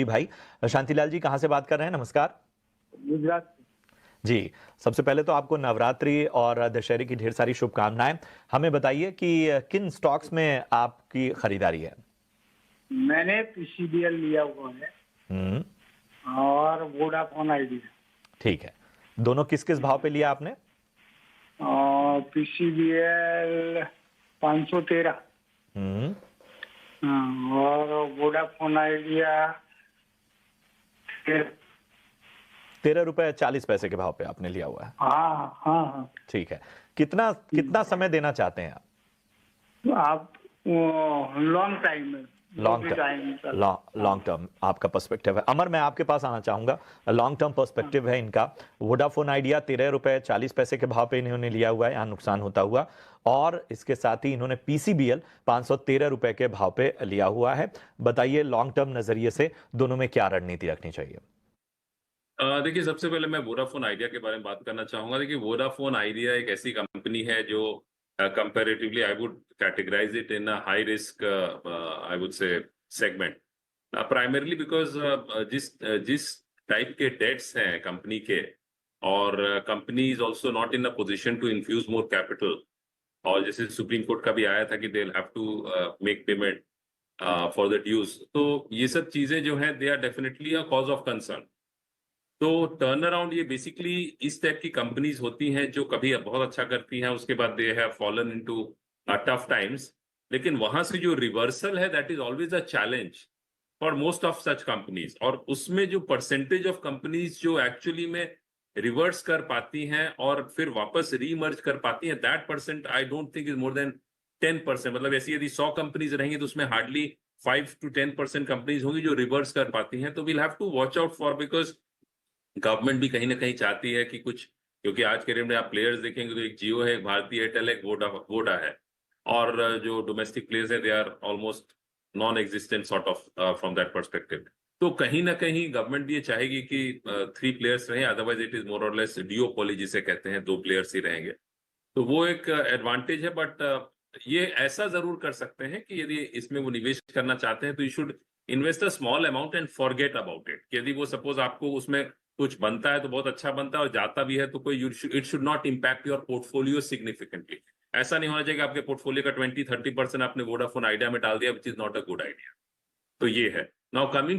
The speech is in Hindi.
जी भाई। शांतिलाल जी कहाँ से बात कर रहे हैं? नमस्कार। गुजरात। जी, सबसे पहले तो आपको नवरात्रि और दशहरे की ढेर सारी शुभकामनाएं। हमें बताइए कि किन स्टॉक्स में आपकी खरीदारी है? मैंने पीसीबीएल लिया हुआ है हम्म। और वोडाफोन आइडिया। ठीक है। दोनों किस किस भाव पे लिया आपने? और पीसीबीएल 513। हम्म। और वोडाफोन आइडिया 13। 13 रुपए 40 पैसे के भाव पे आपने लिया हुआ है। हाँ हाँ हाँ। ठीक है। कितना कितना समय देना चाहते हैं आप? आप लॉन्ग टाइम में लॉन्ग टर्म, लॉन्ग टर्म आपका पर्सपेक्टिव है। अमर, मैं आपके पास आना चाहूंगा। लॉन्ग टर्म पर्सपेक्टिव है इनका। वोडाफोन आइडिया 13 रुपए 40 पैसे के भाव पे इन्होंने लिया हुआ है, यहाँ नुकसान होता हुआ। और इसके साथ ही इन्होंने पीसीबीएल 513 रुपए के भाव पे लिया हुआ है। बताइए लॉन्ग टर्म नजरिए से दोनों में क्या रणनीति रखनी चाहिए? देखिए, सबसे पहले मैं वोडाफोन आइडिया के बारे में बात करना चाहूंगा। देखिए, वोडाफोन आइडिया एक ऐसी कंपनी है जो comparatively I would categorise it in a high risk, I would say segment, primarily because जिस टाइप के डेट्स हैं कंपनी के, और company is also not in a position to infuse more capital. और जैसे सुप्रीम कोर्ट का भी आया था कि they have to make payment for the dues, तो ये सब चीजें जो हैं they are definitely a cause of concern. तो टर्न अराउंड ये बेसिकली इस टाइप की कंपनीज होती हैं जो कभी बहुत अच्छा करती हैं, उसके बाद they have fallen into tough times. लेकिन वहां से जो रिवर्सल है that is always a challenge for most of such companies. और उसमें जो परसेंटेज ऑफ कंपनीज जो एक्चुअली में रिवर्स कर पाती हैं और फिर वापस रीमर्ज कर पाती हैं, that percent I don't think is more than 10%। मतलब ऐसी यदि 100 कंपनीज रहेंगी तो उसमें हार्डली 5 to 10% कंपनीज होंगी जो रिवर्स कर पाती हैं। तो we'll have to watch out for, because government भी कहीं ना कहीं चाहती है कि कुछ, क्योंकि आज के डेट में आप प्लेयर्स देखेंगे तो एक जियो है, एक भारती एयरटेल है, एक वोडा है। और जो डोमेस्टिक प्लेयर्स है they are almost non existent sort of from that perspective. तो कहीं ना कहीं गवर्नमेंट भी ये चाहेगी कि 3 प्लेयर्स रहें, अदरवाइज इट इज मोर और लेस डिओपोली जिसे कहते हैं, 2 प्लेयर्स ही रहेंगे। तो वो एक एडवांटेज है। बट ये ऐसा जरूर कर सकते हैं कि यदि इसमें वो निवेश करना चाहते हैं तो you should invest a small amount and forget about it. यदि वो सपोज आपको उसमें कुछ बनता है तो बहुत अच्छा बनता है, और जाता भी है तो कोई it should not impact your portfolio significantly. ऐसा नहीं होना चाहिए कि आपके पोर्टफोलियो का 20-30% आपने वोडाफोन आइडिया में डाल दिया, which is not a good idea. तो ये है। Now coming